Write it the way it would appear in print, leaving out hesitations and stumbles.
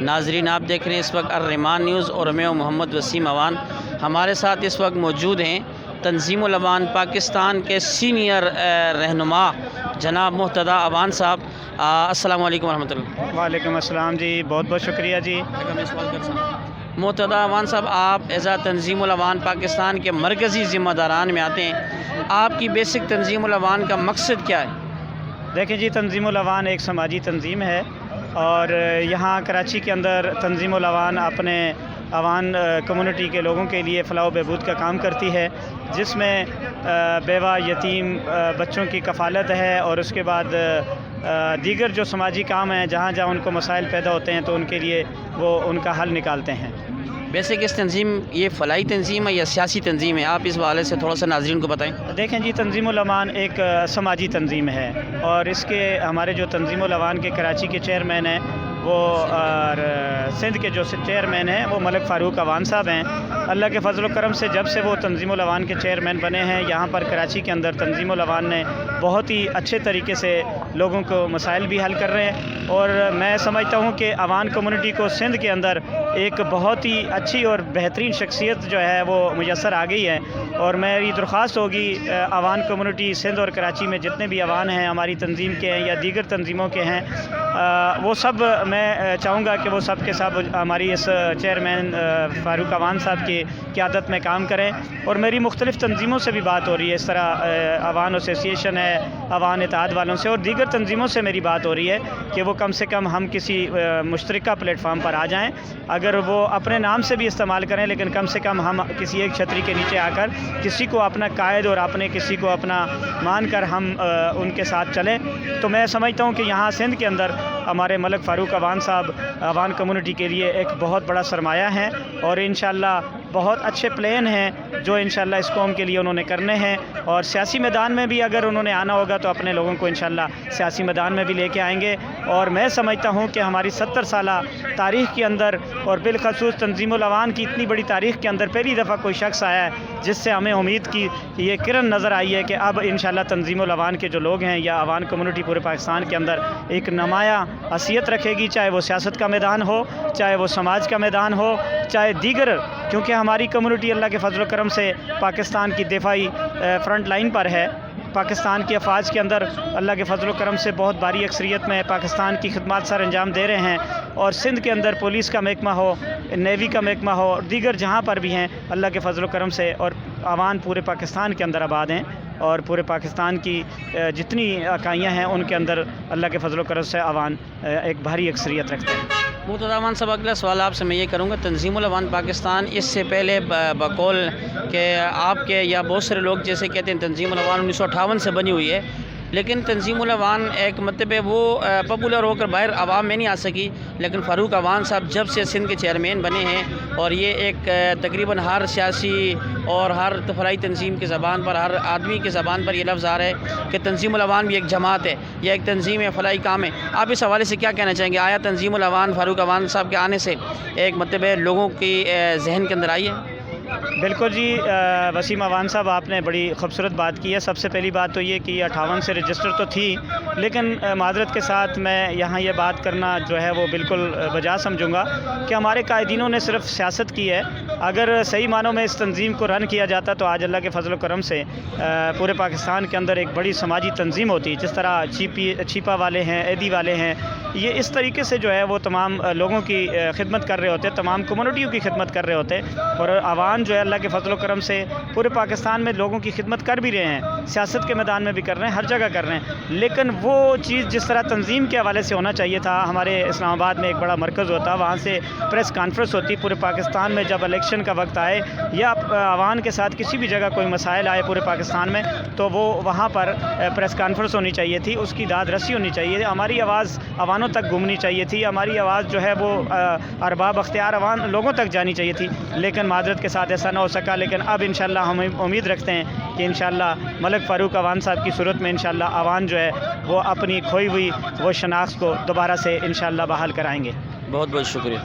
ناظرین، آپ دیکھ رہے ہیں اس وقت الرحمان نیوز اور میں محمد وسیم اوان۔ ہمارے ساتھ اس وقت موجود ہیں تنظیم الاوان پاکستان کے سینئر رہنما جناب محتدیٰ اوان صاحب۔ السلام علیکم ورحمۃ اللہ۔ وعلیکم السلام جی، بہت بہت شکریہ جی۔ محتدیٰ اوان صاحب، آپ ایز تنظیم الاوان پاکستان کے مرکزی ذمہ داران میں آتے ہیں، آپ کی بیسک تنظیم الاوان کا مقصد کیا ہے؟ دیکھیں جی، تنظیم الاوان ایک سماجی تنظیم ہے اور یہاں کراچی کے اندر تنظیم الاوان اپنے اوان کمیونٹی کے لوگوں کے لیے فلاح و بہبود کا کام کرتی ہے، جس میں بیوہ یتیم بچوں کی کفالت ہے اور اس کے بعد دیگر جو سماجی کام ہیں، جہاں جہاں ان کو مسائل پیدا ہوتے ہیں تو ان کے لیے وہ ان کا حل نکالتے ہیں۔ ویسے کہ اس تنظیم یہ فلاحی تنظیم ہے یا سیاسی تنظیم ہے؟ آپ اس حوالے سے تھوڑا سا ناظرین کو بتائیں۔ دیکھیں جی، تنظیم الاوان ایک سماجی تنظیم ہے اور اس کے ہمارے جو تنظیم الاوان کے کراچی کے چیئرمین ہیں وہ اور سندھ کے جو چیئرمین ہیں وہ ملک فاروق اوان صاحب ہیں۔ اللہ کے فضل و کرم سے جب سے وہ تنظیم الاوان کے چیئرمین بنے ہیں، یہاں پر کراچی کے اندر تنظیم الاوان نے بہت ہی اچھے طریقے سے لوگوں کو مسائل بھی حل کر رہے ہیں اور میں سمجھتا ہوں کہ اوان کمیونٹی کو سندھ کے اندر ایک بہت ہی اچھی اور بہترین شخصیت جو ہے وہ میسر آ گئی ہے، اور میری درخواست ہوگی اوان کمیونٹی سندھ اور کراچی میں جتنے بھی اوان ہیں ہماری تنظیم کے ہیں یا دیگر تنظیموں کے ہیں، وہ سب میں چاہوں گا کہ وہ سب کے سب ہماری اس چیئرمین فاروق اوان صاحب کی قیادت میں کام کریں۔ اور میری مختلف تنظیموں سے بھی بات ہو رہی ہے، اس طرح اوان ایسوسیشن ہے، اوان اتحاد والوں سے اور دیگر تنظیموں سے میری بات ہو رہی ہے کہ وہ کم سے کم ہم کسی مشترکہ پلیٹ فارم پر آ جائیں، اگر وہ اپنے نام سے بھی استعمال کریں لیکن کم سے کم ہم کسی ایک چھتری کے نیچے آ کر کسی کو اپنا قائد اور اپنے کسی کو اپنا مان کر ہم ان کے ساتھ چلیں۔ تو میں سمجھتا ہوں کہ یہاں سندھ کے اندر ہمارے ملک فاروق اوان صاحب اوان کمیونٹی کے لیے ایک بہت بڑا سرمایہ ہیں اور انشاءاللہ بہت اچھے پلان ہیں جو انشاءاللہ اس قوم کے لیے انہوں نے کرنے ہیں، اور سیاسی میدان میں بھی اگر انہوں نے آنا ہوگا تو اپنے لوگوں کو انشاءاللہ سیاسی میدان میں بھی لے کے آئیں گے۔ اور میں سمجھتا ہوں کہ ہماری 70 سالہ تاریخ کے اندر اور بالخصوص تنظیم الاوان کی اتنی بڑی تاریخ کے اندر پہلی دفعہ کوئی شخص آیا ہے جس سے ہمیں امید کی یہ کرن نظر آئی ہے کہ اب انشاءاللہ تنظیم الاوان کے جو لوگ ہیں یا اوان کمیونٹی پورے پاکستان کے اندر ایک نمایاں حیثیت رکھے گی، چاہے وہ سیاست کا میدان ہو، چاہے وہ سماج کا میدان ہو، چاہے دیگر، کیونکہ ہماری کمیونٹی اللہ کے فضل و کرم سے پاکستان کی دفاعی فرنٹ لائن پر ہے۔ پاکستان کی افواج کے اندر اللہ کے فضل و کرم سے بہت باری اکثریت میں پاکستان کی خدمات سر انجام دے رہے ہیں، اور سندھ کے اندر پولیس کا محکمہ ہو، نیوی کا محکمہ ہو اور دیگر جہاں پر بھی ہیں اللہ کے فضل و کرم سے، اور اوان پورے پاکستان کے اندر آباد ہیں اور پورے پاکستان کی جتنی اکائیاں ہیں ان کے اندر اللہ کے فضل و کرم سے اوان ایک بھاری اکثریت رکھتے ہیں۔ محتدیٰ اوان صاحب، اگلا سوال آپ سے میں یہ کروں گا، تنظیم الاوان پاکستان اس سے پہلے بقول کہ آپ کے یا بہت سارے لوگ جیسے کہتے ہیں تنظیم الاوان 1958 سے بنی ہوئی ہے، لیکن تنظیم الاوان ایک مطلب وہ پاپولر ہو کر باہر عوام میں نہیں آ سکی، لیکن فاروق اوان صاحب جب سے سندھ کے چیئرمین بنے ہیں اور یہ ایک تقریباً ہر سیاسی اور ہر فلاحی تنظیم کی زبان پر، ہر آدمی کی زبان پر یہ لفظ آ رہا ہے کہ تنظیم الاوان بھی ایک جماعت ہے یا ایک تنظیم ہے، فلاحی کام ہے۔ آپ اس حوالے سے کیا کہنا چاہیں گے؟ آیا تنظیم الاوان فاروق اوان صاحب کے آنے سے ایک مطلب لوگوں کی ذہن کے اندر آئی ہے؟ بالکل جی، وسیم اوان صاحب آپ نے بڑی خوبصورت بات کی ہے۔ سب سے پہلی بات تو یہ کہ 58 سے رجسٹر تو تھی، لیکن معذرت کے ساتھ میں یہاں یہ بات کرنا جو ہے وہ بالکل بجا سمجھوں گا کہ ہمارے قائدینوں نے صرف سیاست کی ہے۔ اگر صحیح معنوں میں اس تنظیم کو رن کیا جاتا تو آج اللہ کے فضل و کرم سے پورے پاکستان کے اندر ایک بڑی سماجی تنظیم ہوتی، جس طرح چھیپا والے ہیں، ایدی والے ہیں، یہ اس طریقے سے جو ہے وہ تمام لوگوں کی خدمت کر رہے ہوتے، تمام کمیونٹیوں کی خدمت کر رہے ہوتے، اور اوان جو ہے اللہ کے فضل و کرم سے پورے پاکستان میں لوگوں کی خدمت کر بھی رہے ہیں، سیاست کے میدان میں بھی کر رہے ہیں، ہر جگہ کر رہے ہیں، لیکن وہ چیز جس طرح تنظیم کے حوالے سے ہونا چاہیے تھا، ہمارے اسلام آباد میں ایک بڑا مرکز ہوتا، وہاں سے پریس کانفرنس ہوتی پورے پاکستان میں، جب الیکشن کا وقت آئے یا اوان کے ساتھ کسی بھی جگہ کوئی مسائل آئے پورے پاکستان میں تو وہ وہاں پر پریس کانفرنس ہونی چاہیے تھی، اس کی داد رسی ہونی چاہیے، ہماری آواز اوانوں تک گھومنی چاہیے تھی، ہماری آواز جو ہے وہ ارباب اختیار اوان لوگوں تک جانی چاہیے تھی، لیکن معذرت کے ساتھ ایسا نہ ہو سکا۔ لیکن اب انشاءاللہ ہم امید رکھتے ہیں کہ انشاءاللہ ملک فاروق اوان صاحب کی صورت میں انشاءاللہ اوان جو ہے وہ اپنی کھوئی ہوئی وہ شناخت کو دوبارہ سے انشاءاللہ بحال کرائیں گے۔ بہت بہت شکریہ۔